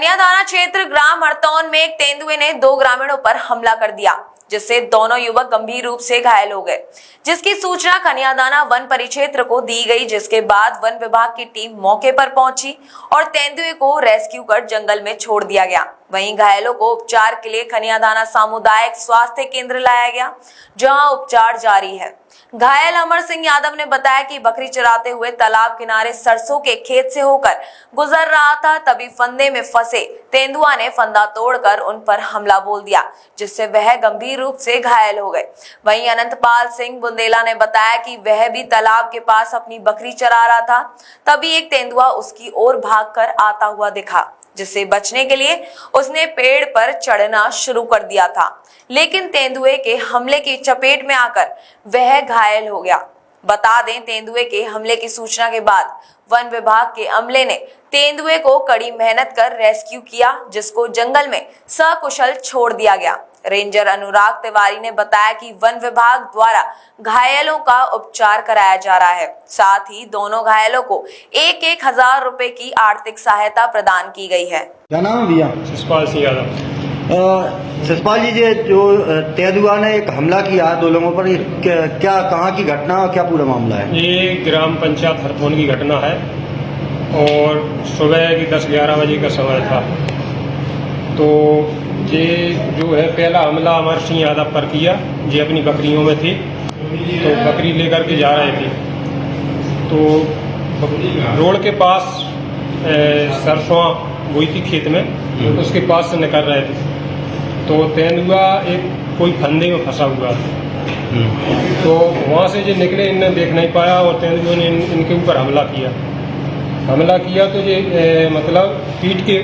कन्यादाना क्षेत्र ग्राम हरतौन में एक तेंदुए ने 2 ग्रामीणों पर हमला कर दिया, जिससे दोनों युवक गंभीर रूप से घायल हो गए, जिसकी सूचना कन्यादाना वन परिक्षेत्र को दी गई। जिसके बाद वन विभाग की टीम मौके पर पहुंची और तेंदुए को रेस्क्यू कर जंगल में छोड़ दिया गया। वहीं घायलों को उपचार के लिए कन्यादाना सामुदायिक स्वास्थ्य केंद्र लाया गया, जहां उपचार जारी है। घायल अमर सिंह यादव ने बताया कि बकरी चराते हुए तालाब किनारे सरसों के खेत से होकर गुजर रहा था, तभी फंदे में फंसे तेंदुआ ने फंदा तोड़कर उन पर हमला बोल दिया, जिससे वह गंभीर रूप से घायल हो गए। वहीं अनंतपाल सिंह बुंदेला ने बताया कि वह भी तालाब के पास अपनी बकरी चरा रहा था, तभी एक तेंदुआ उसकी ओर भागकर आता हुआ दिखा, जिससे बचने के लिए उसने पेड़ पर चढ़ना शुरू कर दिया था, लेकिन तेंदुए के हमले की चपेट में आकर वह घायल हो गया। बता दें, तेंदुए के हमले की सूचना के बाद वन विभाग के अमले ने तेंदुए को कड़ी मेहनत कर रेस्क्यू किया, जिसको जंगल में सकुशल छोड़ दिया गया। रेंजर अनुराग तिवारी ने बताया कि वन विभाग द्वारा घायलों का उपचार कराया जा रहा है, साथ ही दोनों घायलों को 1,000 रुपए की आर्थिक सहायता प्रदान की गई है। क्या नाम है भैया? ससपाल सिंह यादव। ससपाल जी, ये जो तेंदुआ ने एक हमला किया 2 लोगों पर, क्या कहाँ की घटना और क्या पूरा मामला है? ये ग्राम पंचायत हरतौन की घटना है और सुबह की 10-11 बजे का समय था। तो ये जो है पहला हमला अमर सिंह यादव पर किया। ये अपनी बकरियों में थे, तो बकरी लेकर के जा रहे थे, तो रोड के पास सरसों बोई थी खेत में, उसके पास से निकल रहे थे, तो तेंदुआ एक कोई फंदे में फंसा हुआ था। तो वहाँ से जो निकले, इनने देख नहीं पाया और तेंदुए ने इनके ऊपर हमला किया। तो ये मतलब पीट के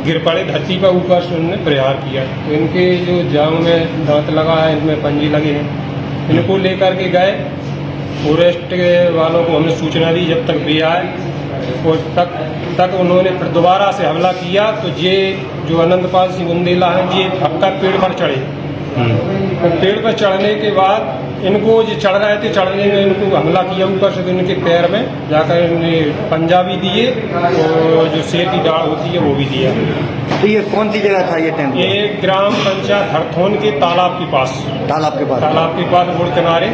गिर पड़े धरती पर, ऊपर से उन्होंने प्रहार किया। तो इनके जो जांघ में दांत लगा है, इनमें पंजे लगे हैं। इनको लेकर के गए फॉरेस्ट वालों को, हमने सूचना दी। जब तक भी आए और तक उन्होंने फिर दोबारा से हमला किया। तो ये जो अनंतपाल सिंह बुंदेला हैं, ये अब पेड़ पर चढ़े। तो पेड़ पर चढ़ने के बाद इनको जो चढ़ रहे थे, चढ़ने में इनको हमला किया ऊपर से, तो इनके पैर में जाकर इन्हें पंजा भी दिए और जो शेर की डाढ़ होती है वो भी दिया। तो ये कौन सी जगह था ये तेंदुआ? ये ग्राम पंचायत हरतौन के तालाब के पास रोड किनारे।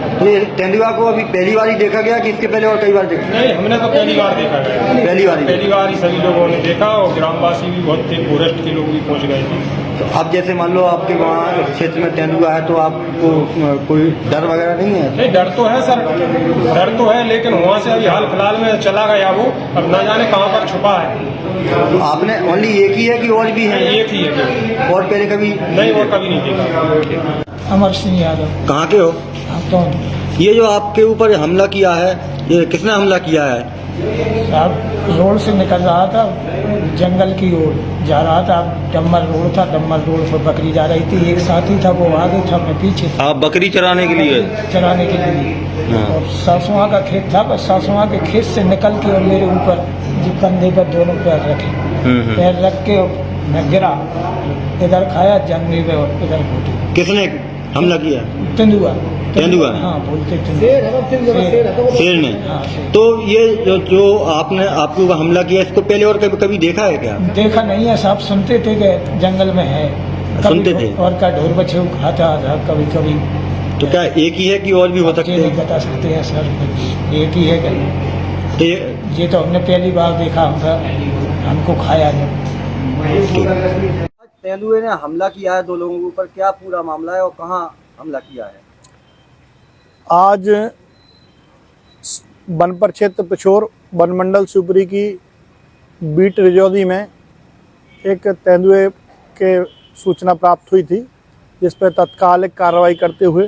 तो ये तेंदुआ को अभी पहली बार ही देखा गया कि इसके पहले और कई बार देखा? नहीं, हमने तो पहली बार देखा गया। पहली बार ही सभी लोगों ने देखा और ग्रामवासी भी बहुत थे, फॉरेस्ट के लोग भी पहुंच गए थे। तो अब जैसे मान लो आपके वहाँ क्षेत्र में तेंदुआ है, तो आपको कोई डर वगैरह नहीं है? नहीं, डर तो है सर, डर तो है, लेकिन वहाँ से अभी हाल फिलहाल में चला गया वो, अब न जाने कहाँ पर छुपा है। तो आपने ओनली एक ही है कि और भी है? एक ही है। और पहले कभी नहीं, और कभी नहीं देखा। अमर सिंह यादव। कहाँ के हो? ये जो आपके ऊपर हमला किया है, ये किसने हमला किया है? साहब, रोड से निकल रहा था, जंगल की ओर जा रहा था। डम्मर रोड था, डम्मर रोड पर बकरी जा रही थी। एक साथी था, वो आगे था, मैं पीछे था। आप बकरी चराने के लिए? चराने के लिए। और सरसों का खेत था, बस सरसों के खेत से निकल के और मेरे ऊपर जी कंधे पर दोनों पैर रखे। पैर रख के मैं गिरा, इधर खाया जंगली में और इधर घुटी। किसने हमला किया? तेंदुआ। हाँ, बोलते शेर ने। हाँ, तो ये जो आपने आपके ऊपर हमला किया, इसको पहले और कभी देखा है क्या? देखा नहीं है साहब, सुनते थे कि जंगल में है, सुनते थे। और का ढोर बच्चे खाता था कभी कभी। तो क्या एक ही है कि और भी हो सकते हैं? नहीं बता सकते हैं सर, एक ही है क्या? तो ये तो हमने पहली बार देखा, हमको खाया नहीं। तेंदुए ने हमला किया है 2 लोगों के ऊपर, क्या पूरा मामला है और कहाँ हमला किया है? आज वन परिक्षेत्र पिछोर वन मंडल शिवपुरी की बीट रिजौदी में एक तेंदुए के सूचना प्राप्त हुई थी, जिस पर तत्कालिक कार्रवाई करते हुए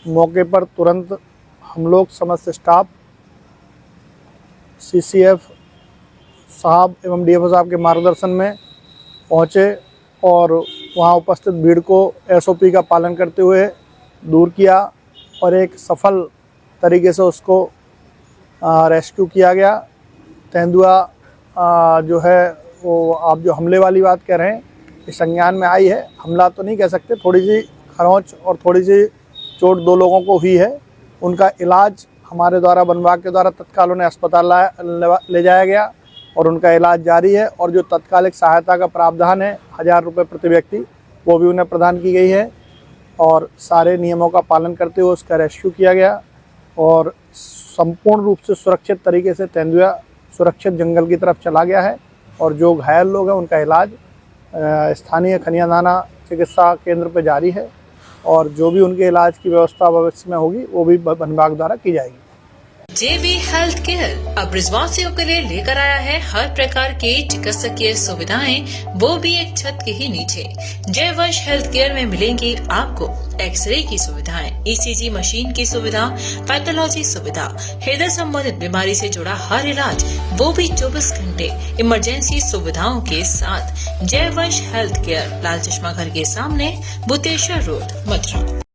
मौके पर तुरंत हम लोग समस्त स्टाफ, सीसीएफ साहब एवं डीएफओ साहब के मार्गदर्शन में पहुँचे और वहाँ उपस्थित भीड़ को एसओपी का पालन करते हुए दूर किया और एक सफल तरीके से उसको रेस्क्यू किया गया। तेंदुआ जो है वो, आप जो हमले वाली बात कह रहे हैं, इस संज्ञान में आई है। हमला तो नहीं कह सकते, थोड़ी सी खरोंच और थोड़ी सी चोट 2 लोगों को हुई है। उनका इलाज हमारे द्वारा वन विभाग के द्वारा तत्काल उन्हें अस्पताल ले जाया गया और उनका इलाज जारी है। और जो तत्कालिक सहायता का प्रावधान है 1000 रुपये प्रति व्यक्ति, वो भी उन्हें प्रदान की गई है। और सारे नियमों का पालन करते हुए उसका रेस्क्यू किया गया और संपूर्ण रूप से सुरक्षित तरीके से तेंदुआ सुरक्षित जंगल की तरफ चला गया है। और जो घायल लोग हैं उनका इलाज स्थानीय खनियादाना चिकित्सा केंद्र पर जारी है। और जो भी उनके इलाज की व्यवस्था भविष्य में होगी वो भी वन विभाग द्वारा की जाएगी। JB हेल्थ केयर अब ब्रिजवासियों के लिए लेकर आया है हर प्रकार की चिकित्सकीय सुविधाएं, वो भी एक छत के ही नीचे। जयवंश हेल्थ केयर में मिलेंगी आपको एक्सरे की सुविधाएं, ECG मशीन की सुविधा, पैथोलॉजी सुविधा, हृदय संबंधित बीमारी से जुड़ा हर इलाज, वो भी 24 घंटे इमरजेंसी सुविधाओं के साथ। जयवंश हेल्थ केयर, लाल चश्मा घर के सामने, बुतेश्वर रोड, मथुरा।